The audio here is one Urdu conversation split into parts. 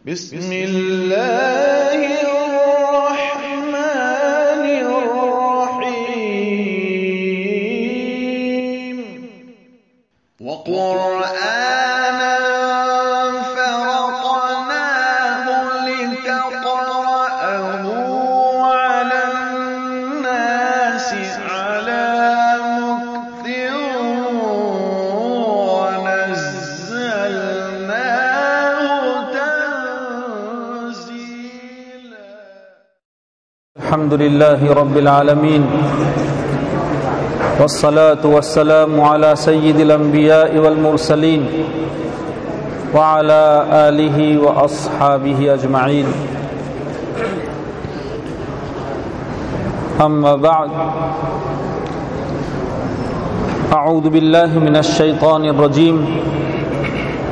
بسم اللہ الرحمن الرحیم وقرآنا فرقناه لتقرأه على الناس على مكث ونزلناه تنزيلا. الحمد لله رب العالمين والصلاة والسلام على سيد الأنبياء والمرسلين وعلى آله وأصحابه أجمعين. أما بعد، أعوذ بالله من الشيطان الرجيم.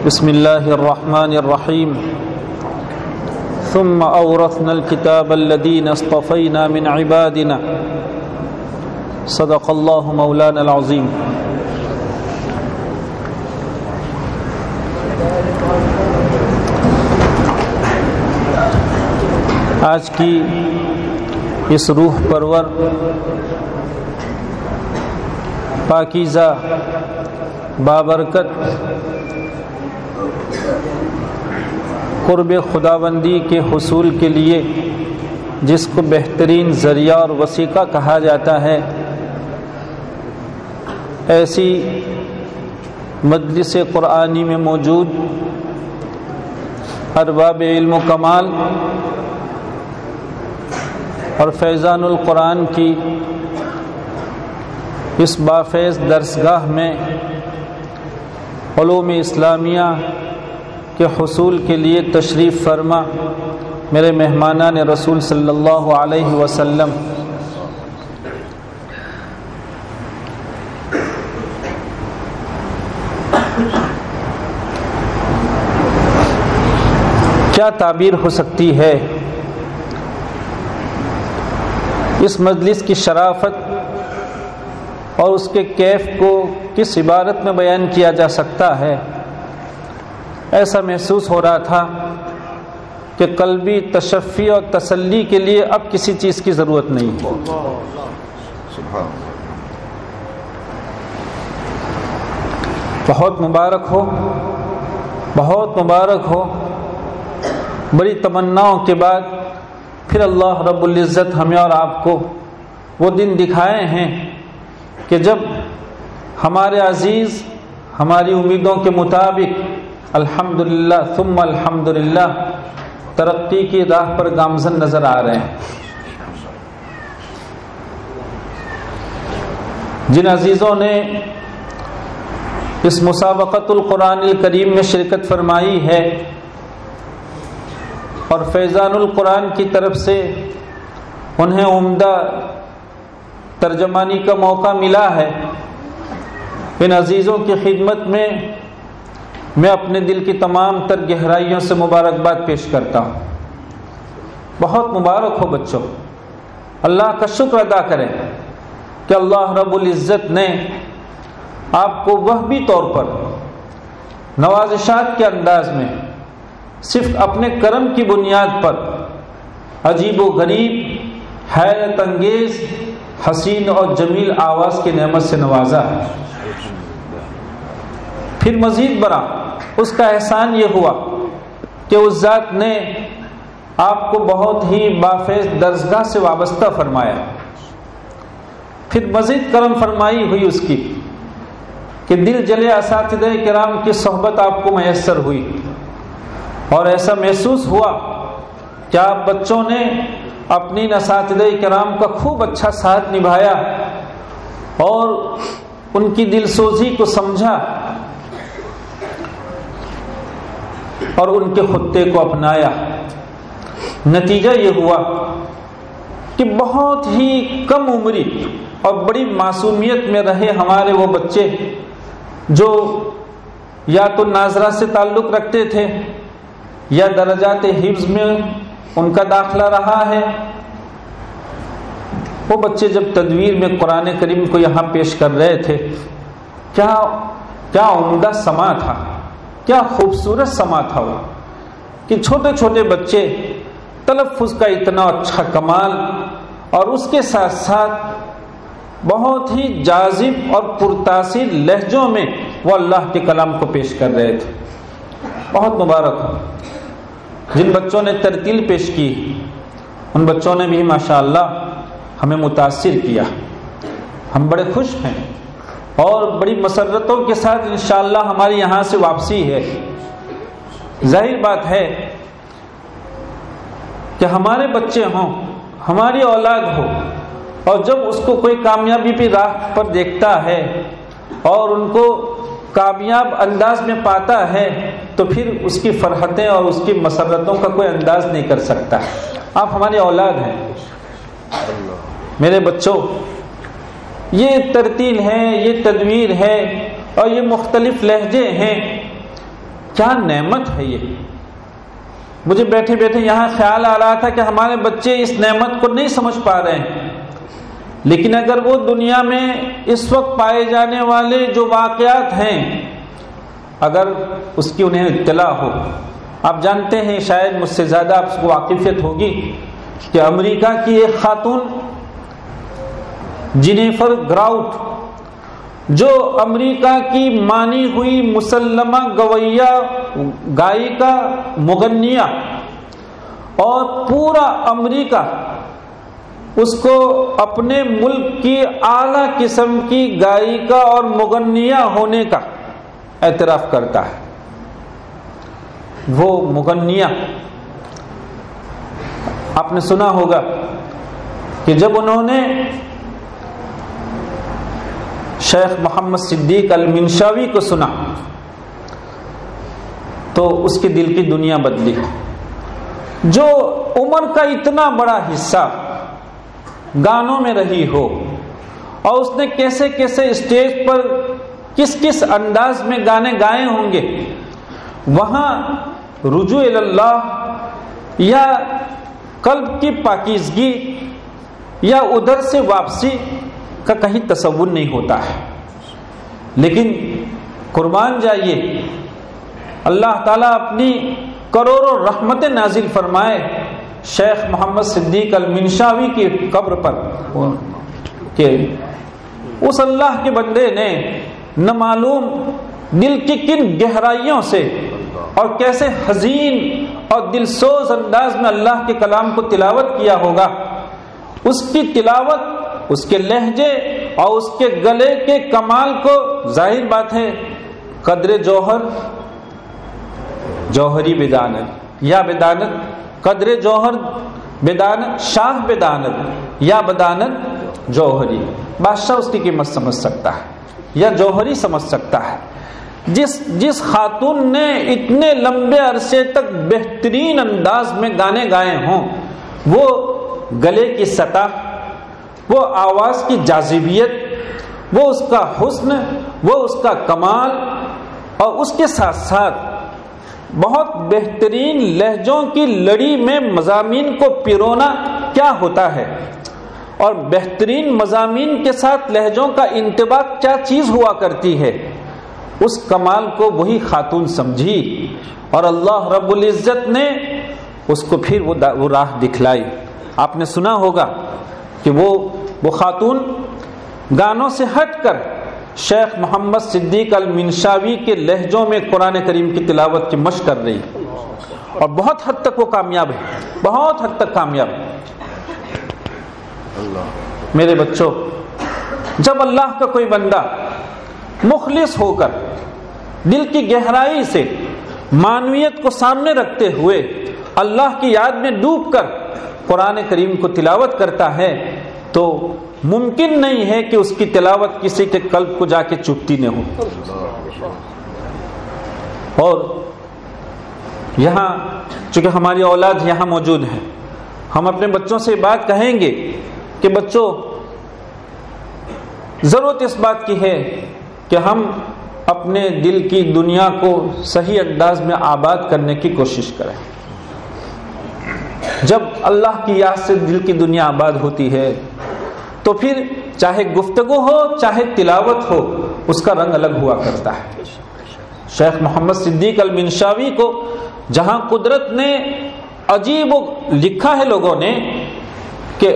بسم الله الرحمن الرحيم. ثم أورثنا الكتاب الذين اصطفينا من عبادنا. صدق الله مولانا العظيم. آج کی اس روح پرور پاکیزہ بابرکت قرب خداوندی کے حصول کے لیے جس کو بہترین ذریعہ اور وسیلہ کہا جاتا ہے، ایسی مجلس قرآنی میں موجود ارباب علم و کمال اور فیضان القرآن کی اس بافیض درسگاہ میں علوم اسلامیہ کے حصول کے لیے تشریف فرما میرے مہمانان رسول صلی اللہ علیہ وسلم، کیا تعبیر ہو سکتی ہے اس مجلس کی شرافت اور اس کے کیف کو کس عبارت میں بیان کیا جا سکتا ہے؟ ایسا محسوس ہو رہا تھا کہ قلبی تشفی اور تسلی کے لیے اب کسی چیز کی ضرورت نہیں ہے۔ بہت مبارک ہو، بہت مبارک ہو۔ بڑی تمناؤں کے بعد پھر اللہ رب العزت ہمیں اور آپ کو وہ دن دکھائے ہیں کہ جب ہمارے عزیز ہماری امیدوں کے مطابق الحمدللہ ثم الحمدللہ ترقی کی راہ پر گامزن نظر آ رہے ہیں۔ جن عزیزوں نے اس مسابقۃ القرآن الکریم میں شرکت فرمائی ہے اور فیضان القرآن کی طرف سے انہیں عمدہ ترجمانی کا موقع ملا ہے، ان عزیزوں کی خدمت میں میں اپنے دل کی تمام تر گہرائیوں سے مبارکباد پیش کرتا ہوں۔ بہت مبارک ہو بچوں، اللہ کا شکر ادا کریں کہ اللہ رب العزت نے آپ کو وہبی طور پر نوازشات کے انداز میں صرف اپنے کرم کی بنیاد پر عجیب و غریب، حیرت انگیز، حسین اور جمیل آواز کی نعمت سے نوازا ہے۔ پھر مزید بڑا اس کا احسان یہ ہوا کہ اس ذات نے آپ کو بہت ہی بافیض درسگاہ سے وابستہ فرمایا۔ پھر مزید کرم فرمائی ہوئی اس کی کہ دل جلے اساتذہ کرام کی صحبت آپ کو میسر ہوئی، اور ایسا محسوس ہوا کہ آپ بچوں نے اپنی اساتذہ کرام کا خوب اچھا ساتھ نبھایا اور ان کی دل سوزی کو سمجھا اور ان کے خطے کو اپنایا۔ نتیجہ یہ ہوا کہ بہت ہی کم عمری اور بڑی معصومیت میں رہے ہمارے وہ بچے جو یا تو ناظرہ سے تعلق رکھتے تھے یا درجات حفظ میں ان کا داخلہ رہا ہے، وہ بچے جب تدویر میں قرآن کریم کو یہاں پیش کر رہے تھے، کیا عمدہ سما تھا، کیا خوبصورت سما تھا وہ، کہ چھوٹے چھوٹے بچے تلفظ کا اتنا اچھا کمال اور اس کے ساتھ ساتھ بہت ہی جاذب اور پرتاثیر لہجوں میں وہ اللہ کے کلام کو پیش کر رہے تھے. بہت مبارک ہو جن بچوں نے ترتیل پیش کی، ان بچوں نے بھی ماشاءاللہ ہمیں متاثر کیا. ہم بڑے خوش ہیں اور بڑی مسرتوں کے ساتھ انشاءاللہ ہماری یہاں سے واپسی ہے. ظاہر بات ہے کہ ہمارے بچے ہوں، ہماری اولاد ہو، اور جب اس کو کوئی کامیابی پہ راہ پر دیکھتا ہے اور ان کو کامیاب انداز میں پاتا ہے تو پھر اس کی فرحتیں اور اس کی مسرتوں کا کوئی انداز نہیں کر سکتا. آپ ہماری اولاد ہیں. میرے بچوں، یہ ترتیل ہے، یہ تدویر ہے اور یہ مختلف لہجے ہیں. کیا نعمت ہے یہ. مجھے بیٹھے بیٹھے یہاں خیال آ رہا تھا کہ ہمارے بچے اس نعمت کو نہیں سمجھ پا رہے ہیں، لیکن اگر وہ دنیا میں اس وقت پائے جانے والے جو واقعات ہیں اگر اس کی انہیں اطلاع ہو. آپ جانتے ہیں، شاید مجھ سے زیادہ آپ کو واقفیت ہوگی کہ امریکہ کی ایک خاتون جینیفر گراؤٹ، جو امریکہ کی مانی ہوئی مسلمہ گویہ، گائیکا، مغنیہ، اور پورا امریکہ اس کو اپنے ملک کی اعلیٰ قسم کی گائیکا اور مغنیہ ہونے کا اعتراف کرتا ہے. وہ مغنیہ، آپ نے سنا ہوگا کہ جب انہوں نے شیخ محمد صدیق المنشاوی کو سنا تو اس کے دل کی دنیا بدلی. جو عمر کا اتنا بڑا حصہ گانوں میں رہی ہو اور اس نے کیسے کیسے اسٹیج پر کس کس انداز میں گانے گائے ہوں گے، وہاں رجوع اللہ یا قلب کی پاکیزگی یا ادھر سے واپسی کا کہیں تصور نہیں ہوتا ہے. لیکن قربان جائیے، اللہ تعالیٰ اپنی کروڑوں رحمتیں نازل فرمائے شیخ محمد صدیق المنشاوی کی قبر پر کہ اس اللہ کے بندے نے نہ معلوم دل کی کن گہرائیوں سے اور کیسے حزین اور دلسوز انداز میں اللہ کے کلام کو تلاوت کیا ہوگا. اس کی تلاوت، اس کے لہجے اور اس کے گلے کے کمال کو ظاہر بات ہے قدر جوہر، جوہری بدانت یا بدانت، قدر جوہر بدانت، شاہ بدانت یا بدانت جوہری. بادشاہ اس کی قیمت سمجھ سکتا ہے یا جوہری سمجھ سکتا ہے. جس خاتون نے اتنے لمبے عرصے تک بہترین انداز میں گانے گائے ہوں، وہ گلے کی سطح، وہ آواز کی جاذبیت، وہ اس کا حسن، وہ اس کا کمال، اور اس کے ساتھ ساتھ بہت بہترین لہجوں کی لڑی میں مضامین کو پیرونا کیا ہوتا ہے، اور بہترین مضامین کے ساتھ لہجوں کا انطباق کیا چیز ہوا کرتی ہے، اس کمال کو وہی خاتون سمجھی اور اللہ رب العزت نے اس کو پھر وہ راہ دکھلائی. آپ نے سنا ہوگا کہ وہ خاتون گانوں سے ہٹ کر شیخ محمد صدیق المنشاوی کے لہجوں میں قرآن کریم کی تلاوت کی مشق کر رہی اور بہت حد تک وہ کامیاب ہے، بہت حد تک کامیاب. میرے بچوں، جب اللہ کا کوئی بندہ مخلص ہو کر دل کی گہرائی سے معنویت کو سامنے رکھتے ہوئے اللہ کی یاد میں ڈوب کر قرآن کریم کو تلاوت کرتا ہے تو ممکن نہیں ہے کہ اس کی تلاوت کسی کے قلب کو جا کے چبھتی نہ ہو. اور یہاں چونکہ ہماری اولاد یہاں موجود ہے، ہم اپنے بچوں سے بات کہیں گے کہ بچوں، ضرورت اس بات کی ہے کہ ہم اپنے دل کی دنیا کو صحیح انداز میں آباد کرنے کی کوشش کریں. جب اللہ کی یاد سے دل کی دنیا آباد ہوتی ہے تو پھر چاہے گفتگو ہو چاہے تلاوت ہو، اس کا رنگ الگ ہوا کرتا ہے. شیخ محمد صدیق المنشاوی کو جہاں قدرت نے عجیب لکھا ہے لوگوں نے کہ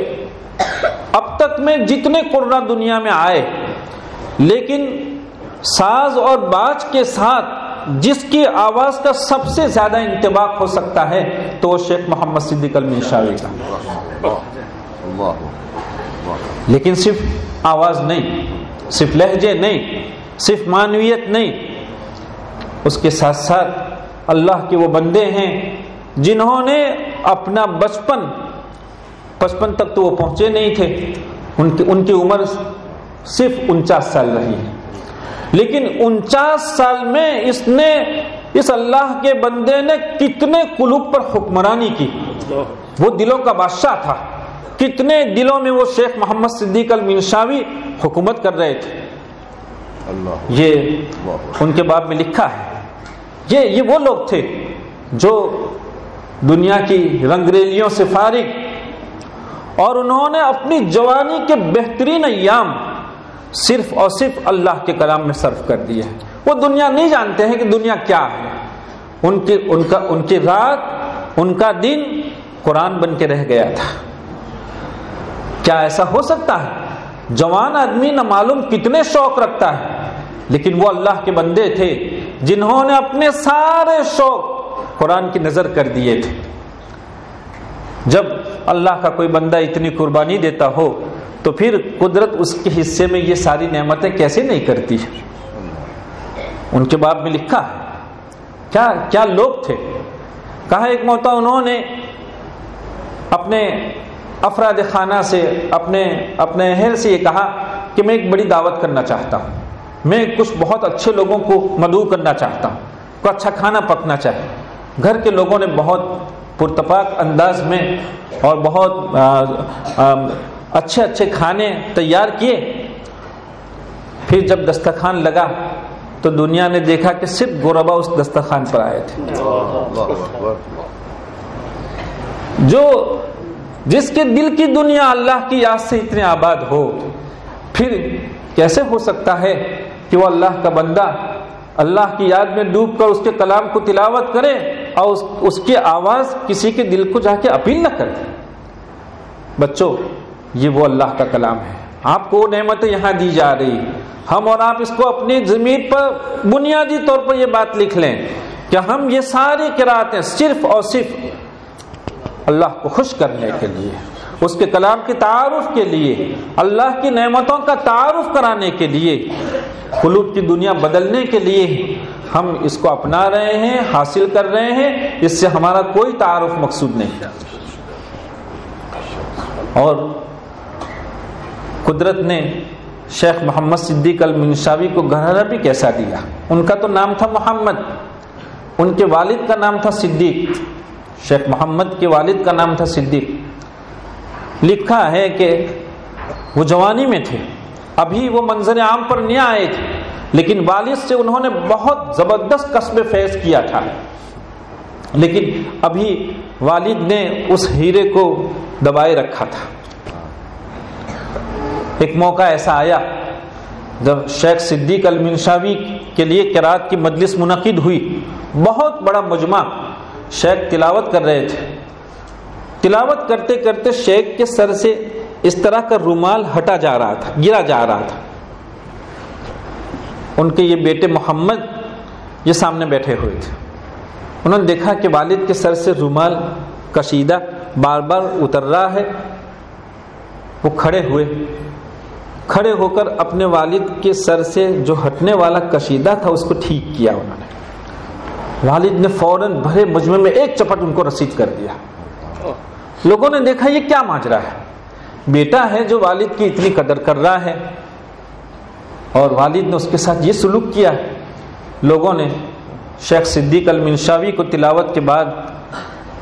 اب تک میں جتنے قرآن دنیا میں آئے، لیکن ساز اور باج کے ساتھ جس کی آواز کا سب سے زیادہ انطباق ہو سکتا ہے تو وہ شیخ محمد صدیق المنشاوی کا. لیکن صرف آواز نہیں، صرف لہجے نہیں، صرف معنویت نہیں، اس کے ساتھ ساتھ اللہ کے وہ بندے ہیں جنہوں نے اپنا بچپن تک تو وہ پہنچے نہیں تھے، ان کی عمر صرف 49 سال رہی ہے، لیکن 49 سال میں اس اللہ کے بندے نے کتنے قلوب پر حکمرانی کی. وہ دلوں کا بادشاہ تھا، کتنے دلوں میں وہ شیخ محمد صدیق المنشاوی حکومت کر رہے تھے. یہ ان کے باب میں لکھا ہے. یہ وہ لوگ تھے جو دنیا کی رنگریلیوں سے فارغ، اور انہوں نے اپنی جوانی کے بہترین ایام صرف اور صرف اللہ کے کلام میں صرف کر دیے. وہ دنیا نہیں جانتے ہیں کہ دنیا کیا ہے. ان کی رات، ان کا دن قرآن بن کے رہ گیا تھا. کیا ایسا ہو سکتا ہے؟ جوان آدمی نہ معلوم کتنے شوق رکھتا ہے، لیکن وہ اللہ کے بندے تھے جنہوں نے اپنے سارے شوق قرآن کی نظر کر دیے تھے. جب اللہ کا کوئی بندہ اتنی قربانی دیتا ہو تو پھر قدرت اس کے حصے میں یہ ساری نعمتیں کیسے نہیں کرتی ہے. ان کے باب میں لکھا ہے کیا لوگ تھے. کہا ایک موقع انہوں نے اپنے افراد خانہ سے، اپنے اہل سے یہ کہا کہ میں ایک بڑی دعوت کرنا چاہتا ہوں، میں کچھ بہت اچھے لوگوں کو مدعو کرنا چاہتا ہوں، کوئی اچھا کھانا پکنا چاہے. گھر کے لوگوں نے بہت پرتپاک انداز میں اور بہت اچھے کھانے تیار کیے. پھر جب دسترخوان لگا تو دنیا نے دیکھا کہ صرف غربا اس دسترخوان پر آئے تھے. جس کے دل کی دنیا اللہ کی یاد سے اتنے آباد ہو، پھر کیسے ہو سکتا ہے کہ وہ اللہ کا بندہ اللہ کی یاد میں ڈوب کر اس کے کلام کو تلاوت کرے اور اس کی آواز کسی کے دل کو جا کے اپیل نہ کرے. بچوں، یہ وہ اللہ کا کلام ہے. آپ کو وہ نعمتیں یہاں دی جا رہی، ہم اور آپ اس کو اپنی ضمیر پر بنیادی طور پر یہ بات لکھ لیں کہ ہم یہ ساری قراتیں صرف اور صرف اللہ کو خوش کرنے کے لیے، اس کے کلام کے تعارف کے لیے، اللہ کی نعمتوں کا تعارف کرانے کے لیے، قلوب کی دنیا بدلنے کے لیے ہم اس کو اپنا رہے ہیں، حاصل کر رہے ہیں. اس سے ہمارا کوئی تعارف مقصود نہیں. اور قدرت نے شیخ محمد صدیق المنشاوی کو گھرانہ بھی کیسا دیا. ان کا تو نام تھا محمد، ان کے والد کا نام تھا صدیق. شیخ محمد کے والد کا نام تھا صدیق. لکھا ہے کہ وہ جوانی میں تھے، ابھی وہ منظر عام پر نہیں آئے تھے، لیکن والد سے انہوں نے بہت زبردست کسب فیض کیا تھا. لیکن ابھی والد نے اس ہیرے کو دبائے رکھا تھا. ایک موقع ایسا آیا جب شیخ صدیق المنشاوی کے لیے قرات کی مجلس منعقد ہوئی. بہت بڑا مجمع، شیخ تلاوت کر رہے تھے. تلاوت کرتے کرتے شیخ کے سر سے اس طرح کا رومال ہٹا جا رہا تھا، گرا جا رہا تھا. ان کے یہ بیٹے محمد یہ سامنے بیٹھے ہوئے تھے. انہوں نے دیکھا کہ والد کے سر سے رومال کشیدہ بار بار اتر رہا ہے. وہ کھڑے ہو کر اپنے والد کے سر سے جو ہٹنے والا کشیدہ تھا اس کو ٹھیک کیا. انہوں نے، والد نے فوراً بھرے مجمع میں ایک چپٹ ان کو رسید کر دیا. لوگوں نے دیکھا یہ کیا ماجرا ہے، بیٹا ہے جو والد کی اتنی قدر کر رہا ہے اور والد نے اس کے ساتھ یہ سلوک کیا. لوگوں نے شیخ صدیق المنشاوی کو تلاوت کے بعد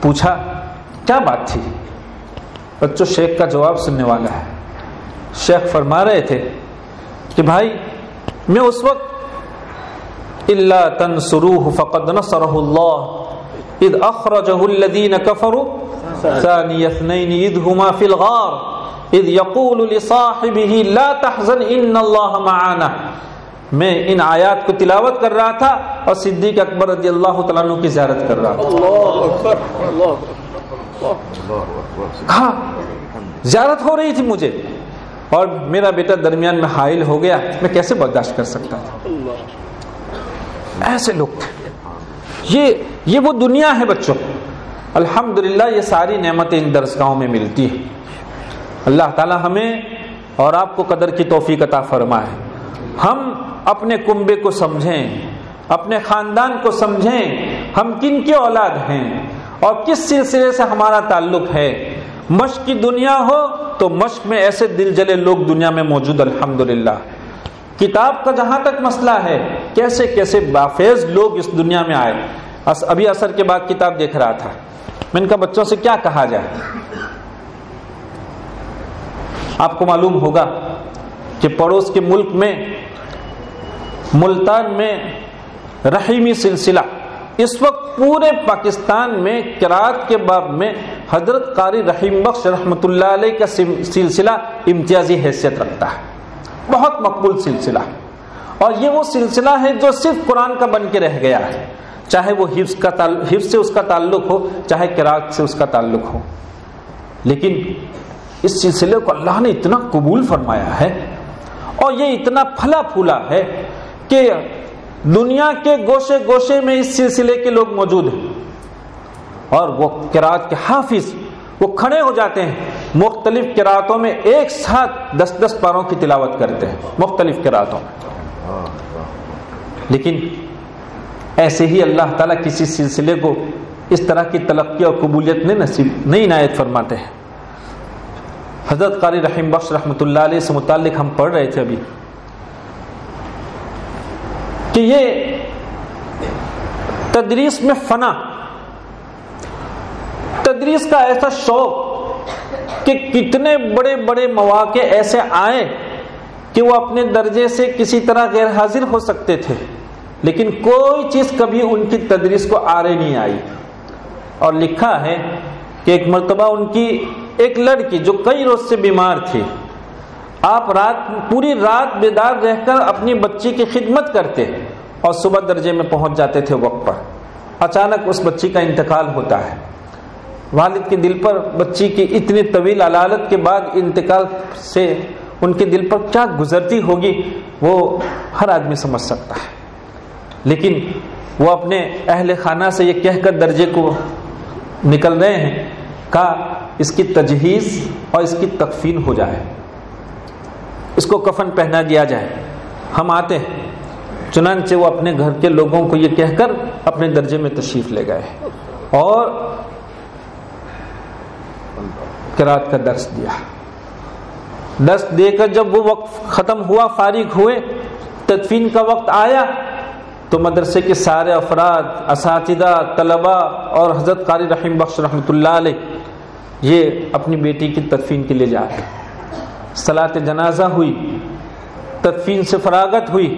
پوچھا کیا بات تھی. بچوں، شیخ کا جواب سننے والا ہے. شیخ فرما رہے تھے کہ بھائی، میں اس وقت الا تنصروه فقد نصره الله اذ اخرجه الذين كفروا ثاني اثنين اذ هما في الغار اذ يقول لصاحبه لا تحزن ان الله معنا میں ان آیات کو تلاوت کر رہا تھا اور صدیق اکبر رضی اللہ تعالیٰ عنہ کی زیارت کر رہا تھا. اللہ اکبر، اللہ ہاں زیارت ہو رہی تھی مجھے اور میرا بیٹا درمیان میں حائل ہو گیا، میں کیسے برداشت کر سکتا تھا؟ ایسے لوگ تھے. یہ وہ دنیا ہے بچوں. الحمدللہ یہ ساری نعمتیں ان درسگاہوں میں ملتی ہیں. اللہ تعالی ہمیں اور آپ کو قدر کی توفیق عطا فرمائے. ہم اپنے کنبے کو سمجھیں، اپنے خاندان کو سمجھیں، ہم کن کی اولاد ہیں اور کس سلسلے سے ہمارا تعلق ہے. مشق کی دنیا ہو تو مشق میں ایسے دل جلے لوگ دنیا میں موجود الحمدللہ. کتاب کا جہاں تک مسئلہ ہے، کیسے کیسے بافیض لوگ اس دنیا میں آئے. ابھی عصر کے بعد کتاب دیکھ رہا تھا، میں ان کا بچوں سے کیا کہا جائے. آپ کو معلوم ہوگا کہ پڑوس کے ملک میں ملتان میں رحیمی سلسلہ اس وقت پورے پاکستان میں قرات کے باب میں حضرت قاری رحیم بخش رحمۃ اللہ علیہ کا سلسلہ امتیازی حیثیت رکھتا ہے. بہت مقبول سلسلہ، اور یہ وہ سلسلہ ہے جو صرف قرآن کا بن کے رہ گیا ہے، چاہے وہ حفظ سے اس کا تعلق ہو، چاہے قرات سے اس کا تعلق ہو. لیکن اس سلسلے کو اللہ نے اتنا قبول فرمایا ہے اور یہ اتنا پھلا پھولا ہے کہ دنیا کے گوشے گوشے میں اس سلسلے کے لوگ موجود ہیں. اور وہ قرات کے حافظ وہ کھڑے ہو جاتے ہیں، مختلف قراتوں میں ایک ساتھ 10 پاروں کی تلاوت کرتے ہیں مختلف قراتوں میں. لیکن ایسے ہی اللہ تعالیٰ کسی سلسلے کو اس طرح کی تلقی اور قبولیت نہیں عنایت فرماتے ہیں. حضرت قاری رحیم بخش رحمۃ اللہ علیہ سے متعلق ہم پڑھ رہے تھے ابھی کہ یہ تدریس میں فنا، تدریس کا ایسا شوق کہ کتنے بڑے بڑے مواقع ایسے آئے کہ وہ اپنے درجے سے کسی طرح غیر حاضر ہو سکتے تھے، لیکن کوئی چیز کبھی ان کی تدریس کو آرے نہیں آئی. اور لکھا ہے کہ ایک مرتبہ ان کی ایک لڑکی جو کئی روز سے بیمار تھی، آپ پوری رات بیدار رہ کر اپنی بچی کی خدمت کرتے اور صبح درجے میں پہنچ جاتے تھے وقت پر. اچانک اس بچی کا انتقال ہوتا ہے. والد کے دل پر بچی کی اتنی طویل علالت کے بعد انتقال سے ان کے دل پر کیا گزرتی ہوگی وہ ہر آدمی سمجھ سکتا ہے. لیکن وہ اپنے اہل خانہ سے یہ کہہ کر درجے کو نکل رہے ہیں، کہا اس کی تجہیز اور اس کی تکفین ہو جائے، اس کو کفن پہنا دیا جائے، ہم آتے ہیں. چنانچہ وہ اپنے گھر کے لوگوں کو یہ کہہ کر اپنے درجے میں تشریف لے گئے اور قرات کا درس دیا. درس دے کر جب وہ وقت ختم ہوا، فارغ ہوئے، تدفین کا وقت آیا تو مدرسے کے سارے افراد، اساتذہ، طلباء اور حضرت قاری رحیم بخش رحمۃ اللہ علیہ یہ اپنی بیٹی کی تدفین کے لیے جا رہے. صلاۃ جنازہ ہوئی، تدفین سے فراغت ہوئی،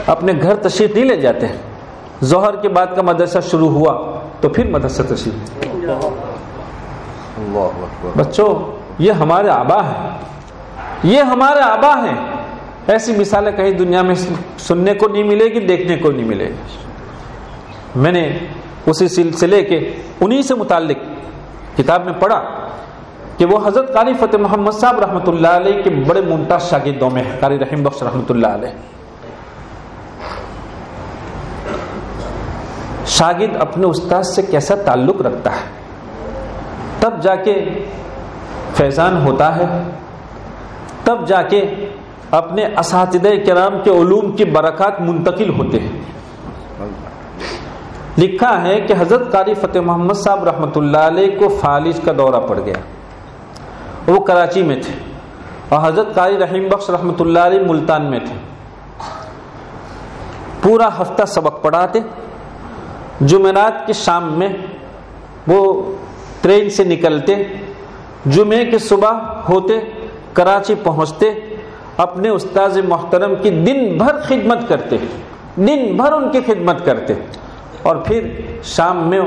اپنے گھر تشریف نہیں لے جاتے. ظہر کے بعد کا مدرسہ شروع ہوا تو پھر مدرسہ تشریف. بچوں یہ ہمارے آبا ہیں، یہ ہمارے آبا ہیں. ایسی مثالیں کہیں دنیا میں سننے کو نہیں ملے گی، دیکھنے کو نہیں ملے گی. میں نے اسی سلسلے کے انہی سے متعلق کتاب میں پڑھا کہ وہ حضرت قاری فتح محمد صاحب رحمۃ اللہ علیہ کے بڑے ممتاز شاگردوں میں ہے، قاری رحیم بخش رحمۃ اللہ علیہ. شاگرد اپنے استاد سے کیسا تعلق رکھتا ہے تب جا کے فیضان ہوتا ہے، تب جا کے اپنے اساتذہ کرام کے علوم کی برکات منتقل ہوتے ہیں. لکھا ہے کہ حضرت قاری فتح محمد صاحب رحمۃ اللہ علیہ کو فالج کا دورہ پڑ گیا. وہ کراچی میں تھے اور حضرت قاری رحیم بخش رحمۃ اللہ علیہ ملتان میں تھے. پورا ہفتہ سبق پڑھاتے. جمعرات کی شام میں وہ ٹرین سے نکلتے، جمعے کی صبح ہوتے کراچی پہنچتے، اپنے استاذ محترم کی دن بھر خدمت کرتے، دن بھر ان کی خدمت کرتے، اور پھر شام میں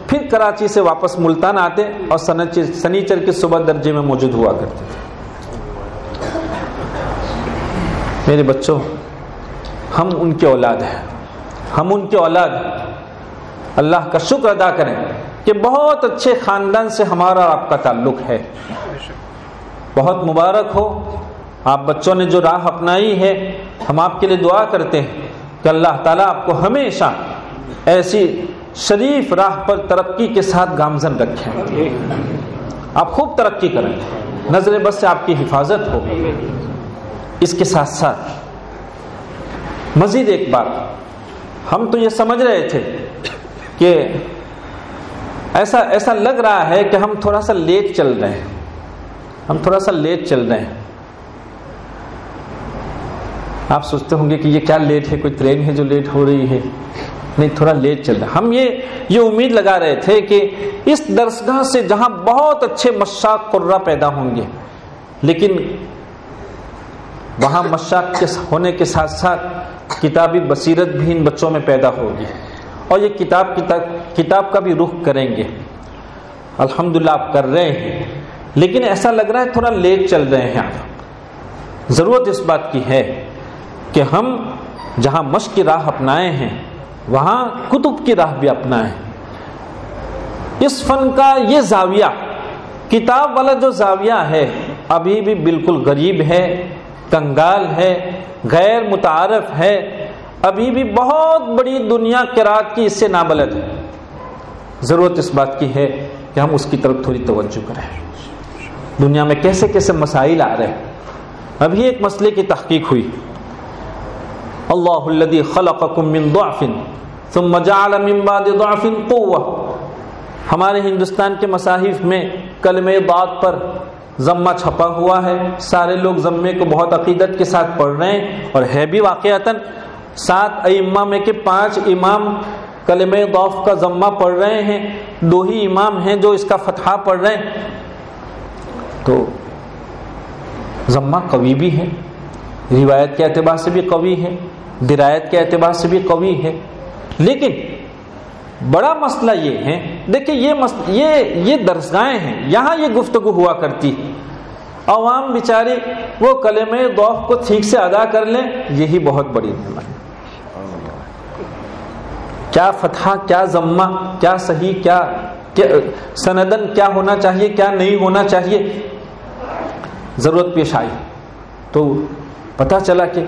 پھر کراچی سے واپس ملتان آتے اور سنیچر کی صبح درجے میں موجود ہوا کرتے. میرے بچوں ہم ان کے اولاد ہیں، ہم ان کے اولاد ہیں۔ اللہ کا شکر ادا کریں کہ بہت اچھے خاندان سے ہمارا آپ کا تعلق ہے، بہت مبارک ہو۔ آپ بچوں نے جو راہ اپنائی ہے، ہم آپ کے لیے دعا کرتے ہیں کہ اللہ تعالیٰ آپ کو ہمیشہ ایسی شریف راہ پر ترقی کے ساتھ گامزن رکھیں، آپ خوب ترقی کریں، نظر بس سے آپ کی حفاظت ہو۔ اس کے ساتھ ساتھ مزید ایک بات، ہم تو یہ سمجھ رہے تھے کہ ایسا لگ رہا ہے کہ ہم تھوڑا سا لیٹ چل رہے ہیں، ہم تھوڑا سا لیٹ چل رہے ہیں۔ آپ سوچتے ہوں گے کہ یہ کیا لیٹ ہے، کوئی ٹرین ہے جو لیٹ ہو رہی ہے؟ نہیں، تھوڑا لیٹ چل رہا ہے۔ ہم یہ امید لگا رہے تھے کہ اس درسگاہ سے جہاں بہت اچھے مشاق قرہ پیدا ہوں گے، لیکن وہاں مشاق کے ہونے کے ساتھ ساتھ کتابی بصیرت بھی ان بچوں میں پیدا ہوگی، اور یہ کتاب کا بھی رخ کریں گے۔ الحمدللہ آپ کر رہے ہیں، لیکن ایسا لگ رہا ہے تھوڑا لیٹ چل رہے ہیں آپ۔ ضرورت اس بات کی ہے کہ ہم جہاں مشق کی راہ اپنائے ہیں، وہاں کتب کی راہ بھی اپنائیں۔ اس فن کا یہ زاویہ، کتاب والا جو زاویہ ہے، ابھی بھی بالکل غریب ہے، کنگال ہے، غیر متعارف ہے، ابھی بھی بہت بڑی دنیا قرات کی اس سے نابلد ہے۔ ضرورت اس بات کی ہے کہ ہم اس کی طرف تھوڑی توجہ کریں۔ دنیا میں کیسے کیسے مسائل آ رہے ہیں۔ ابھی ایک مسئلے کی تحقیق ہوئی، اللہ الذی خلقکم من ضعف ثم جعل من بعد ضعف قوة۔ ہمارے ہندوستان کے مصاحف میں کلمہ ضاد پر ضمہ چھپا ہوا ہے، سارے لوگ ضمے کو بہت عقیدت کے ساتھ پڑھ رہے ہیں، اور ہے بھی واقعتاً 7 ائمہ میں کے 5 امام کلمہ ضعف کا ضمہ پڑھ رہے ہیں، 2 ہی امام ہیں جو اس کا فتحہ پڑھ رہے ہیں۔ تو ضمہ قوی بھی ہے، روایت کے اعتبار سے بھی قوی ہے، درایت کے اعتبار سے بھی قوی ہے، لیکن بڑا مسئلہ یہ ہے، دیکھیں یہ درسگاہیں ہیں، یہاں یہ گفتگو ہوا کرتی، عوام بیچاری وہ کلمہ ضعف کو ٹھیک سے ادا کر لیں، یہی بہت بڑی نعمت ہے۔ کیا فتحہ، کیا ضمہ، کیا صحیح، کیا سندن کیا ہونا چاہیے، کیا نہیں ہونا چاہیے، ضرورت پیش آئی تو پتہ چلا کہ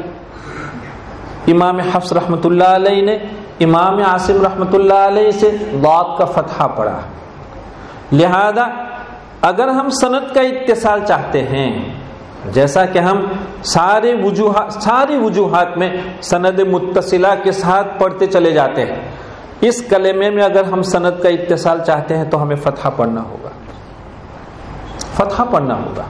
امام حفص رحمۃ اللہ علیہ نے امام عاصم رحمۃ اللہ علیہ سے ضاد کا فتحہ پڑھا، لہذا اگر ہم سند کا اتصال چاہتے ہیں، جیسا کہ ہم ساری وجوہات میں سند متصلہ کے ساتھ پڑھتے چلے جاتے ہیں، اس کلمے میں اگر ہم سند کا اتصال چاہتے ہیں تو ہمیں فتحہ پڑھنا ہوگا، فتحہ پڑھنا ہوگا،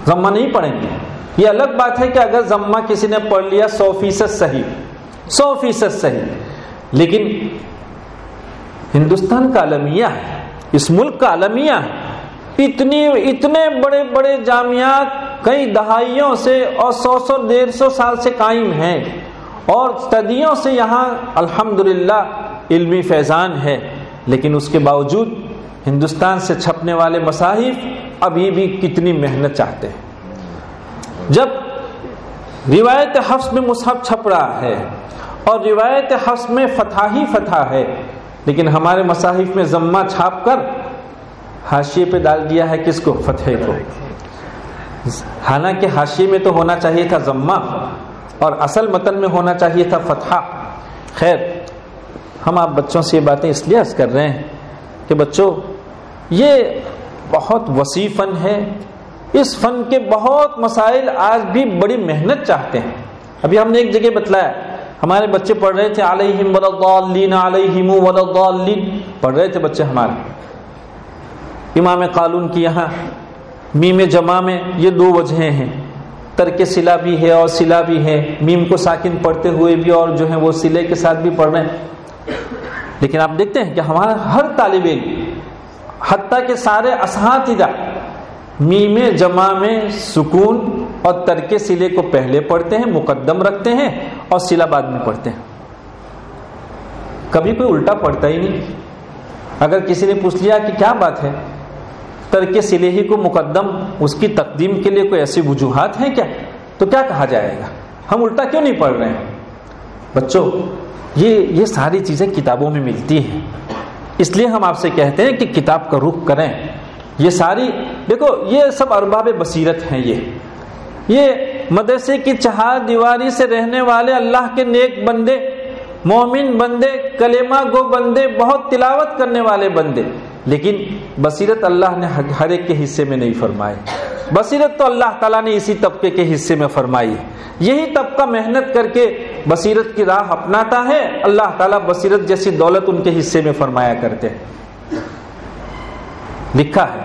ضمہ نہیں پڑھیں گے۔ یہ الگ بات ہے کہ اگر ضمہ کسی نے پڑھ لیا 100% صحیح، 100% صحیح، لیکن ہندوستان کا المیہ ہے، اس ملک کا المیہ ہے، اتنے بڑے بڑے جامعات کئی دہائیوں سے اور 100-150 سال سے قائم ہیں، اور صدیوں سے یہاں الحمدللہ علمی فیضان ہے، لیکن اس کے باوجود ہندوستان سے چھپنے والے مصاحف ابھی بھی کتنی محنت چاہتے ہیں۔ جب روایت حفص میں مصحف چھپ رہا ہے اور روایت حفص میں فتح ہی فتح ہے، لیکن ہمارے مصاحف میں ضمہ چھاپ کر حاشیے پہ ڈال دیا ہے کس کو؟ فتح کو، حالانکہ حاشیے میں تو ہونا چاہیے تھا ضمہ اور اصل متن میں ہونا چاہیے تھا فتحہ۔ خیر، ہم آپ بچوں سے یہ باتیں اس لیے عرض کر رہے ہیں کہ بچوں، یہ بہت وسیع فن ہے، اس فن کے بہت مسائل آج بھی بڑی محنت چاہتے ہیں۔ ابھی ہم نے ایک جگہ بتلایا، ہمارے بچے پڑھ رہے تھے علیہم ولضالین، علیہم ولضالین پڑھ رہے تھے بچے ہمارے۔ امام قالون کی یہاں میم جمع میں یہ 2 وجہیں ہیں، ترک صلہ بھی ہے اور صلہ بھی ہے، میم کو ساکن پڑھتے ہوئے بھی اور جو ہے وہ صلے کے ساتھ بھی پڑھ رہے ہیں۔ لیکن آپ دیکھتے ہیں کہ ہمارا ہر طالب علم، حتیٰ کہ سارے اساتذہ، میم جمع میں سکون اور ترک صلے کو پہلے پڑھتے ہیں، مقدم رکھتے ہیں، اور صلہ بعد میں پڑھتے ہیں۔ کبھی کوئی الٹا پڑھتا ہی نہیں۔ اگر کسی نے پوچھ لیا کہ کیا بات ہے، ترک صلے ہی کو مقدم، اس کی تقدیم کے لیے کوئی ایسی وجوہات ہیں کیا؟ تو کیا کہا جائے گا؟ ہم الٹا کیوں نہیں پڑھ رہے ہیں؟ بچوں یہ ساری چیزیں کتابوں میں ملتی ہیں، اس لیے ہم آپ سے کہتے ہیں کہ کتاب کا رخ کریں۔ یہ ساری دیکھو، یہ سب ارباب بصیرت ہیں، یہ مدرسے کی چہار دیواری سے رہنے والے اللہ کے نیک بندے، مومن بندے، کلمہ گو بندے، بہت تلاوت کرنے والے بندے، لیکن بصیرت اللہ نے ہر ایک کے حصے میں نہیں فرمائی۔ بصیرت تو اللہ تعالیٰ نے اسی طبقے کے حصے میں فرمائی ہے۔ یہی طبقہ محنت کر کے بصیرت کی راہ اپناتا ہے، اللہ تعالیٰ بصیرت جیسی دولت ان کے حصے میں فرمایا کرتے ہیں۔ لکھا ہے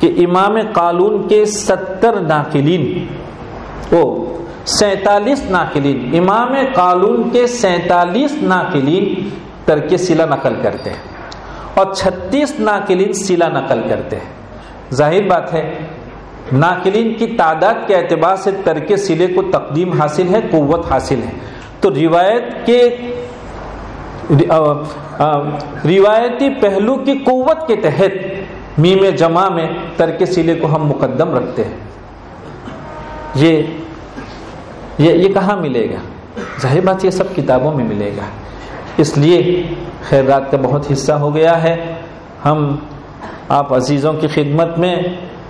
کہ امام قالون کے 70 ناقلین، 47 ناقلین، امام قالون کے 47 ناقلین ترک صلہ نقل کرتے ہیں اور 36 ناقلین صلہ نقل کرتے ہیں۔ ظاہر بات ہے ناقلین کی تعداد کے اعتبار سے ترک صلے کو تقدیم حاصل ہے، قوت حاصل ہے، تو روایتی پہلو کی قوت کے تحت میم جمع میں ترک صلے کو ہم مقدم رکھتے ہیں۔ یہ کہاں ملے گا؟ ظاہر بات یہ سب کتابوں میں ملے گا۔ اس لیے خیرات کا بہت حصہ ہو گیا ہے۔ ہم آپ عزیزوں کی خدمت میں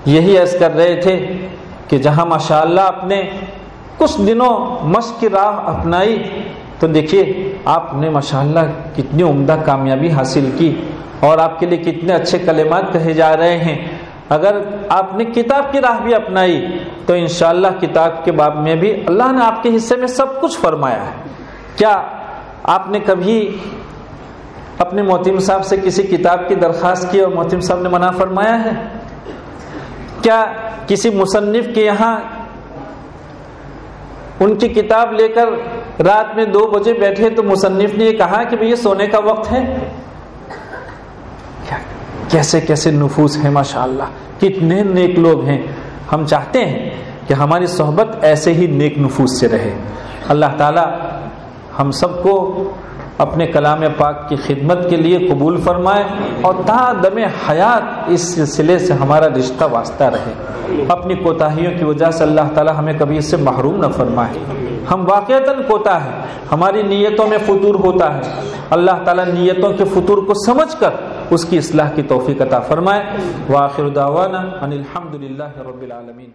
یہی عرض کر رہے تھے کہ جہاں ماشاءاللہ آپ نے کچھ دنوں مشق کی راہ اپنائی تو دیکھیے آپ نے ماشاءاللہ کتنی عمدہ کامیابی حاصل کی اور آپ کے لیے کتنے اچھے کلمات کہے جا رہے ہیں۔ اگر آپ نے کتاب کی راہ بھی اپنائی تو انشاءاللہ کتاب کے باب میں بھی اللہ نے آپ کے حصے میں سب کچھ فرمایا ہے۔ کیا آپ نے کبھی اپنے محتم صاحب سے کسی کتاب کی درخواست کی اور محتم صاحب نے منع فرمایا ہے؟ کیا کسی مصنف کے یہاں ان کی کتاب لے کر رات میں 2 بجے بیٹھے تو مصنف نے یہ کہا کہ یہ سونے کا وقت ہے؟ کیسے کیسے نفوس ہیں ماشاءاللہ، کتنے نیک لوگ ہیں۔ ہم چاہتے ہیں کہ ہماری صحبت ایسے ہی نیک نفوس سے رہے۔ اللہ تعالی ہم سب کو اپنے کلام پاک کی خدمت کے لیے قبول فرمائے اور تا دم حیات اس سلسلے سے ہمارا رشتہ واسطہ رہے۔ اپنی کوتاہیوں کی وجہ سے اللہ تعالی ہمیں کبھی اس سے محروم نہ فرمائے۔ ہم واقعتاً کوتاہ ہیں، ہماری نیتوں میں فطور ہوتا ہے، اللہ تعالی نیتوں کے فطور کو سمجھ کر اس کی اصلاح کی توفیق عطا فرمائے۔ وآخر دعوانا ان الحمد للہ رب العالمین۔